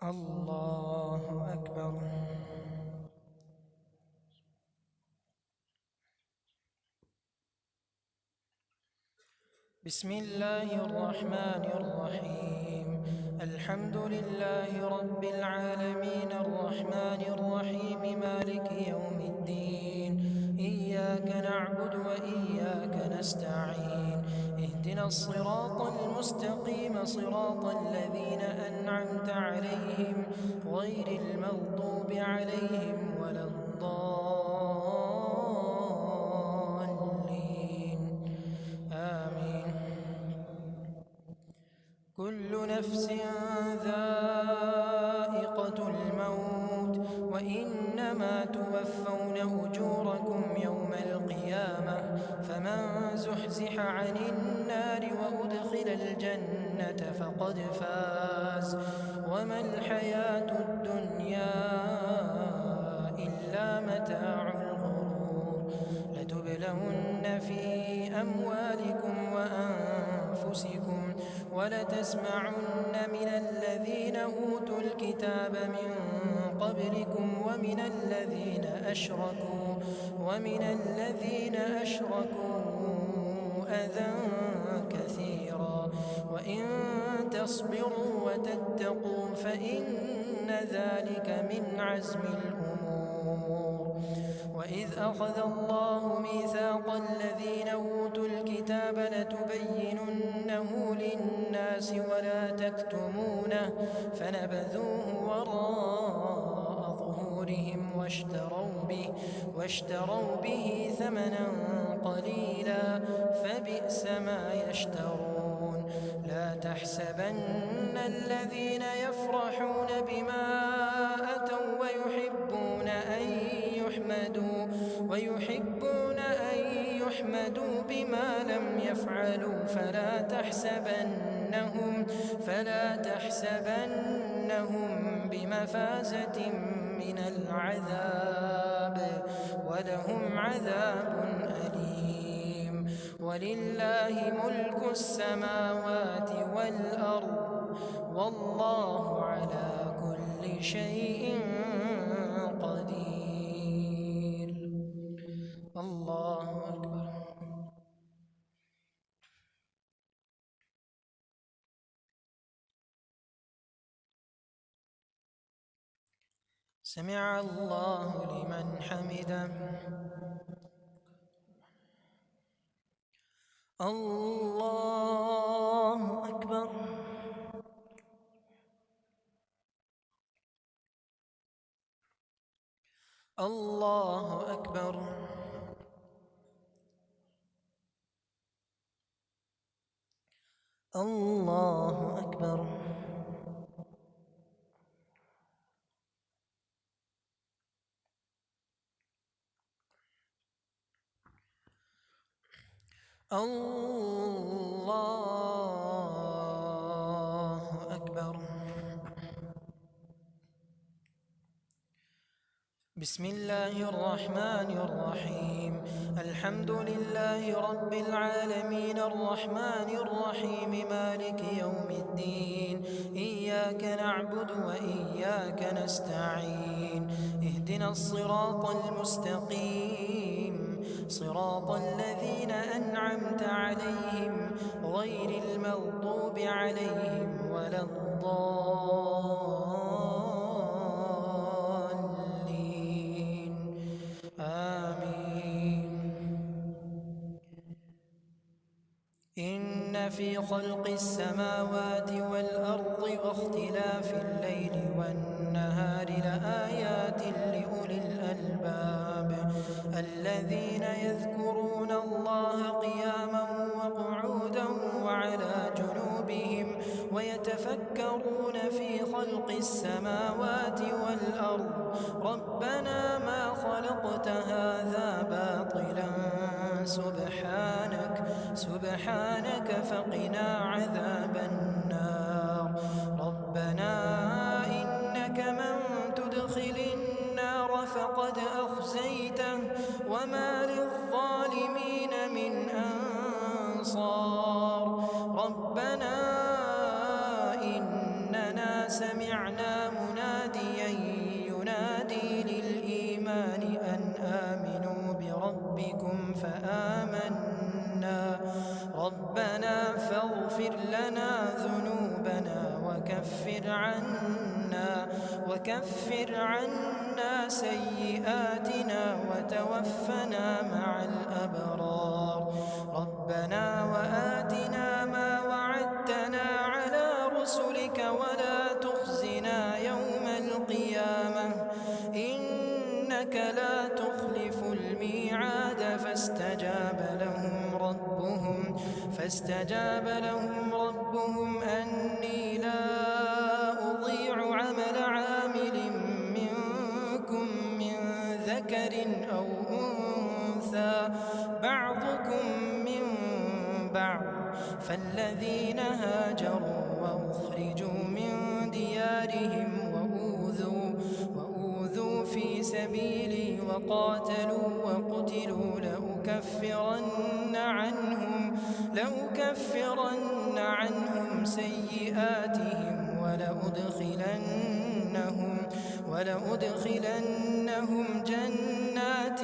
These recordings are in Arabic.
الله أكبر. بسم الله الرحمن الرحيم. الحمد لله رب العالمين الرحمن الرحيم مالك يوم الدين. إياك نعبد وإياك نستعين. اهدنا الصراط المستقيم صراط الذين أنعمت عليهم غير المغضوب عليهم ولا الضالين. آمين. كل نفس ذائقة الموت وإنما توفون أجوركم يوم القيامة فمن زحزح عن النار وأدخل الجنة فقد فاز وما الحياة الدنيا إلا متاع الغرور. لتبلون في أموالكم وأنفسكم ولتسمعن من الذين أوتوا الكتاب من قبلكم ومن الذين أشركوا أذى كثيرا وإن تصبروا وتتقوا فإن ذلك من عزم الأمور. وإذ أخذ الله ميثاق الذين أوتوا الكتاب لتبيننه للناس ولا تكتمونه فنبذوه وراء ظهورهم واشتروا به ثمنا قليلا فبئس ما يشترون. لا تحسبن الذين يفرحون بما أتوا ويحبون أن يحمدوا بما لم يفعلوا فلا تحسبنهم بمفازة من العذاب ولهم عذاب أليم. ولله ملك السماوات والأرض والله على كل شيء قدير. الله أكبر. سمع الله لمن حمده. الله أكبر. الله أكبر. الله أكبر. الله أكبر. بسم الله الرحمن الرحيم. الحمد لله رب العالمين الرحمن الرحيم مالك يوم الدين. إياك نعبد وإياك نستعين. اهدنا الصراط المستقيم صراط الذين أنعمت عليهم غير المغضوب عليهم ولا الضالين. آمين. إن في خلق السماوات والأرض واختلاف الليل والنهار لآيات لأولي الألباب الذين يذكرون الله قياما وقعودا وعلى جنوبهم ويتفكرون في خلق السماوات والأرض ربنا ما خلقت هذا باطلا سبحانك فقنا عذاب النار. ربنا إنك من تدخل النار فقد أخزيته وما للظالمين من أنصار. ربنا إننا سمعنا لنا ذنوبنا وكفر عنا سيئاتنا وتوفنا مع الأبرار. ربنا وآتنا ما وعدتنا على رسلك ولا تخزنا يوم القيامة إنك لا تخلف الميعاد. فاستجاب لهم ربهم أني لا أضيع عمل عامل منكم من ذكر أو أنثى بعضكم من بعض. فالذين هاجروا وأخرجوا من ديارهم وأوذوا في سبيلي وقاتلوا وقتلوا لأكفرن عنهم سيئاتهم ولأدخلنهم جنات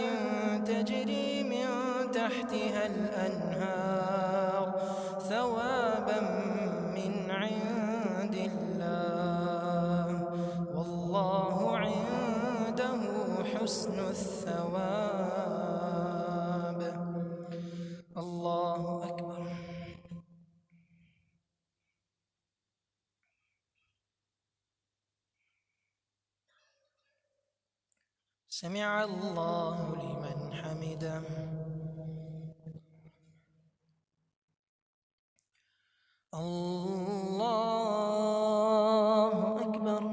تجري من تحتها الأنهار ثوابا من عند الله والله عنده حسن الثواب. الله أكبر. سمع الله لمن حمده. الله أكبر.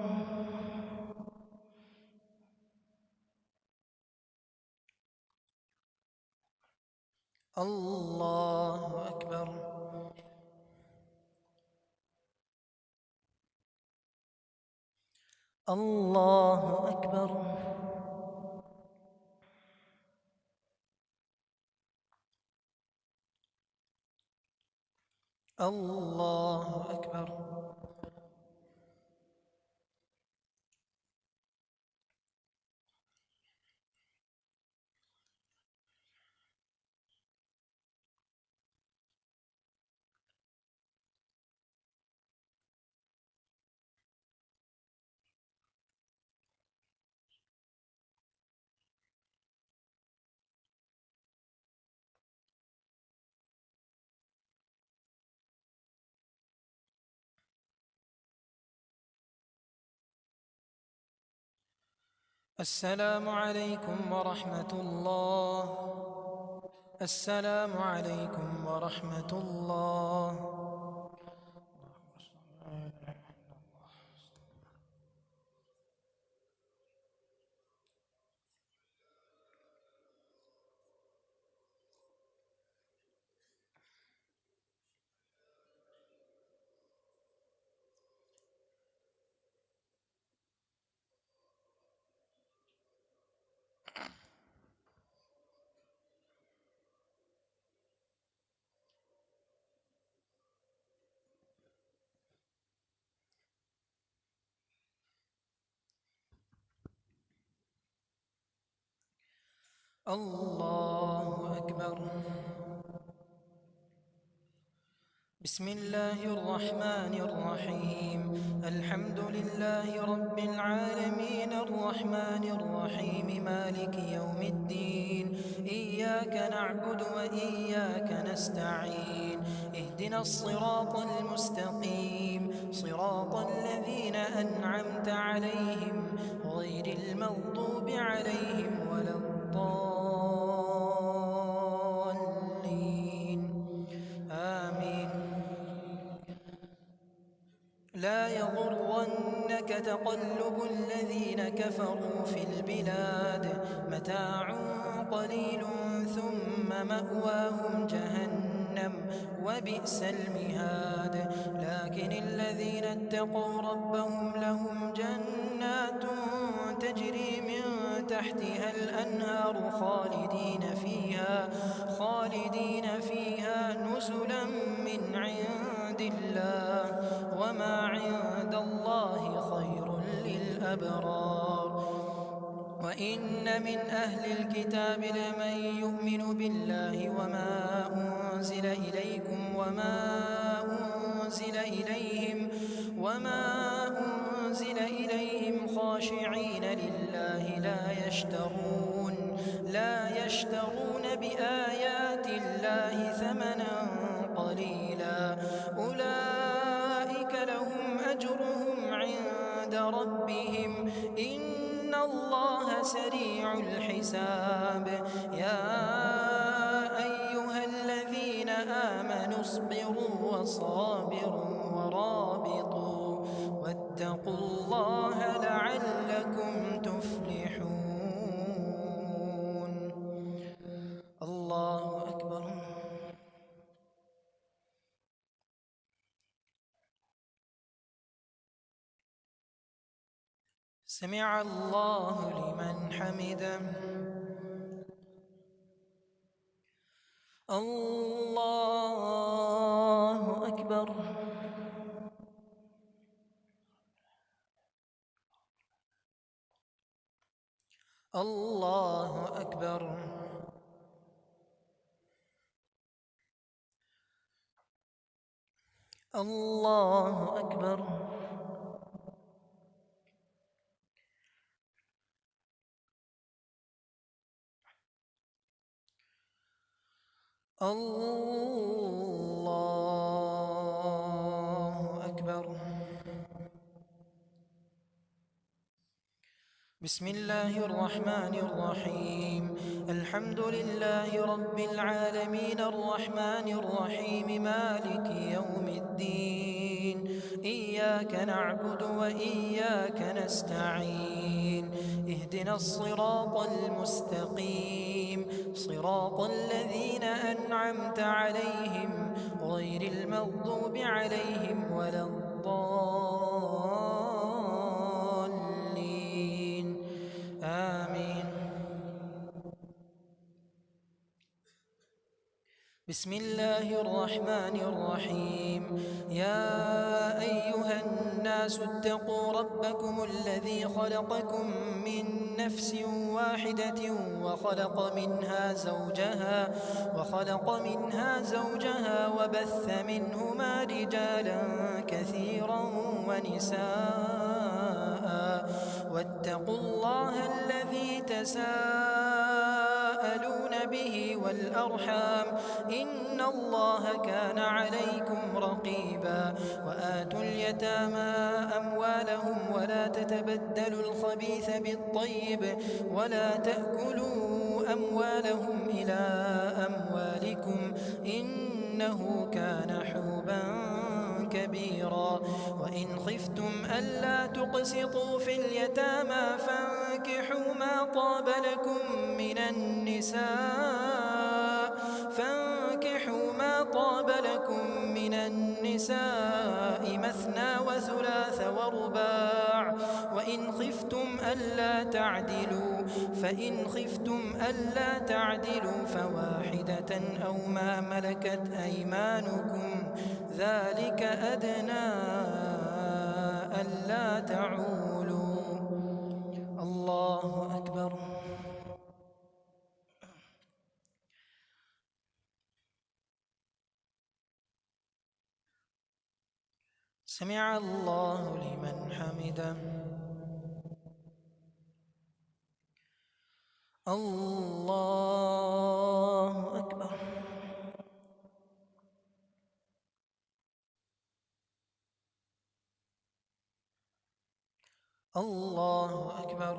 الله أكبر. الله أكبر. الله أكبر. السلام عليكم ورحمة الله. السلام عليكم ورحمة الله. الله أكبر. بسم الله الرحمن الرحيم. الحمد لله رب العالمين الرحمن الرحيم مالك يوم الدين. إياك نعبد وإياك نستعين. اهدنا الصراط المستقيم صراط الذين أنعمت عليهم غير المغضوب عليهم ولا الضالين. آمين. لا يغرنك تقلب الذين كفروا في البلاد متاع قليل ثم مأواهم جهنم وبئس المهاد. لكن الذين اتقوا ربهم لهم جنات تجري من تحتها الأنهار خالدين فيها نزلا من عند الله وما عند الله خير للأبرار. وإن من أهل الكتاب لمن يؤمن بالله وما أنزل إليكم وما أنزل إليهم خاشعين لله لا يشترون بآيات الله ثمنا قليلا أولئك لهم أجرهم عند ربهم إن الله سريع الحساب يا أيها الذين آمنوا اصبروا وصابروا ورابطوا واتقوا الله لعلكم تفلحون. الله أكبر. سمع الله لمن حمده. الله أكبر. الله أكبر. الله أكبر. الله أكبر. بسم الله الرحمن الرحيم الحمد لله رب العالمين الرحمن الرحيم مالك يوم الدين إياك نعبد وإياك نستعين اهدنا الصراط المستقيم صراط الذين أنعمت عليهم غير المغضوب عليهم ولا الضالين آمين. بسم الله الرحمن الرحيم يا أيها الناس اتقوا ربكم الذي خلقكم من نفس واحدة وخلق منها زوجها وبث منهما رجالا كثيرا ونساء واتقوا الله الذي تساءلون به والأرحام إن الله كان عليكم رقيبا وآتوا اليتامى أموالهم ولا تتبدلوا الخبيث بالطيب ولا تأكلوا أموالهم إلى أموالكم إنه كان حوبا كبيرا وإن خفتم ألا تقسطوا في اليتامى فانكحوا ما طاب لكم من النساء مثنى وثلاث ورباع فإن خفتم ألا تعدلوا فواحدة أو ما ملكت أيمانكم ذلك أدنى ألا تعولوا. الله أكبر. سمع الله لمن حمده. الله أكبر. الله أكبر.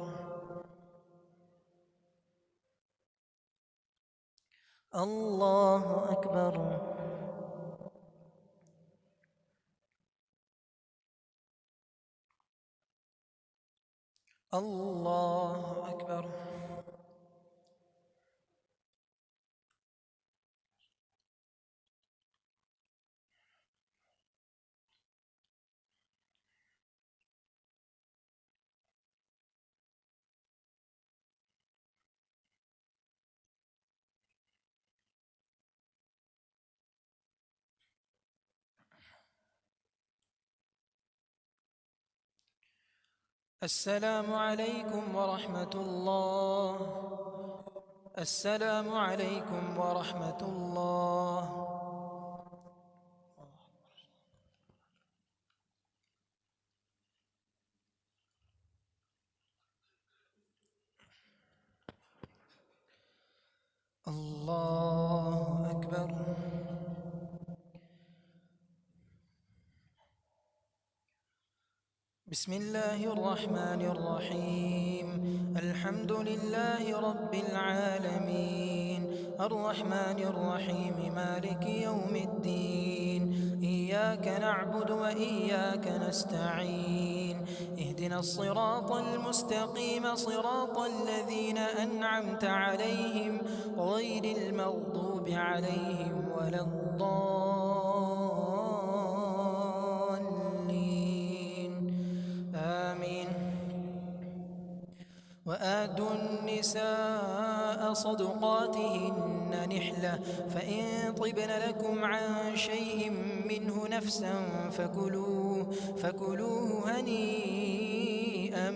الله أكبر. الله أكبر. السلام عليكم ورحمة الله. السلام عليكم ورحمة الله. بسم الله الرحمن الرحيم. الحمد لله رب العالمين، الرحمن الرحيم، مالك يوم الدين. إياك نعبد وإياك نستعين، اهدنا الصراط المستقيم، صراط الذين أنعمت عليهم غير المغضوب عليهم ولا الضالين. آمين. وآتوا النساء صدقاتهن نحلة، فإن طبن لكم عن شيء منه نفسا فكلوه هنيئا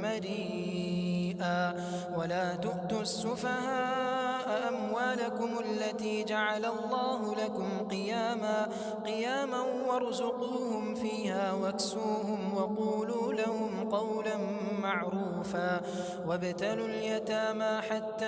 مريئا. ولا تؤتوا السفهاء أموالكم التي جعل الله لكم قياما وارزقوهم فيها واكسوهم وقولوا لهم قولا معروفا. وابتلوا اليتامى حتى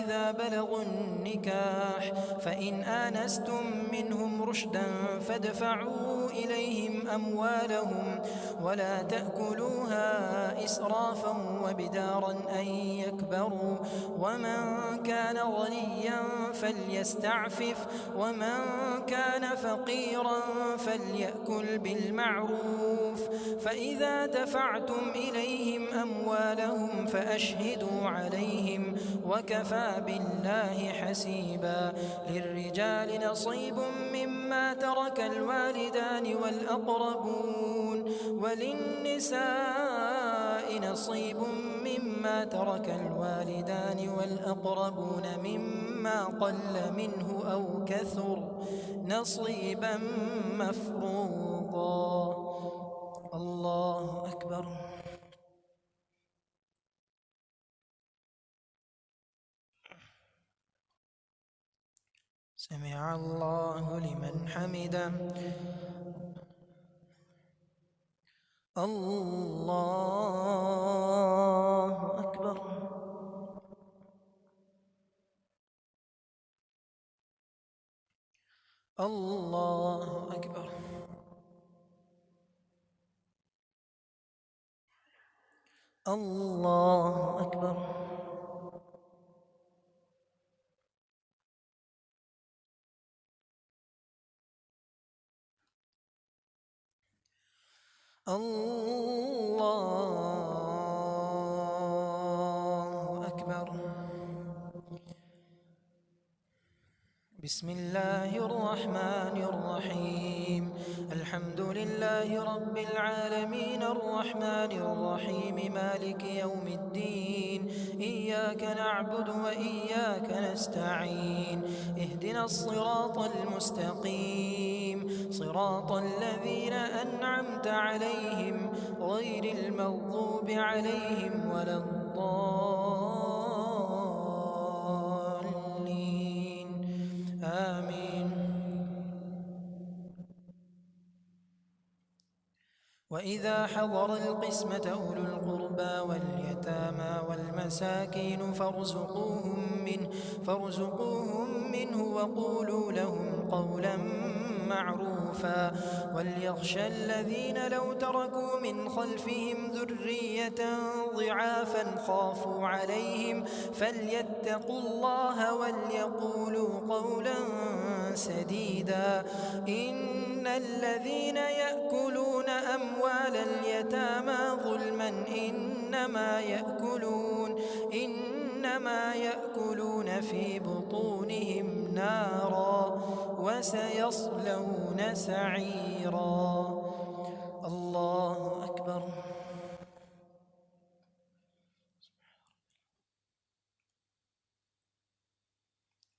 إذا بلغوا النكاح، فإن آنستم منهم رشدا فادفعوا إليهم أموالهم، ولا تأكلوها إسرافا وبدارا أن يكبروا. ومن كان غنيا فليستعفف، ومن كان فقيرا فليأكل بالمعروف. فإذا دفعتم إليهم أموالهم فأشهدوا عليهم، وكفى بالله حسيبا. للرجال نصيب مما ترك الوالدان والأقربون، وللنساء نصيب مما ترك الوالدان والأقربون مما قل منه أو كثر، نصيبا مفروضا. الله أكبر. سمع الله لمن حمده. الله أكبر. الله أكبر. الله أكبر. الله أكبر. بسم الله الرحمن الرحيم. الحمد لله رب العالمين، الرحمن الرحيم، مالك يوم الدين. إياك نعبد وإياك نستعين، اهدنا الصراط المستقيم، صراط الذين أنعمت عليهم غير المغضوب عليهم ولا الضالين. آمين. وإذا حضر القسمة أولو القربى واليتامى والمساكين فارزقوهم منه وقولوا لهم قولا معروفا. وليخشى الذين لو تركوا من خلفهم ذرية ضعافا خافوا عليهم فليتقوا الله وليقولوا قولا سديدا. إن الذين يأكلون أموال اليتامى ظلما إنما يأكلون في بطونهم نارا وسيصلون سعيرا. الله أكبر.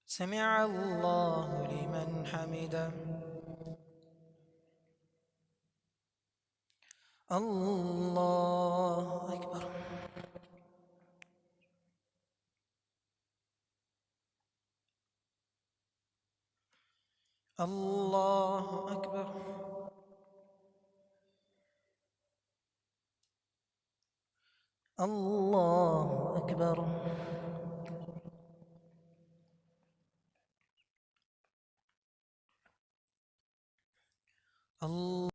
سمع الله لمن حمده. الله أكبر. الله أكبر. الله أكبر. الله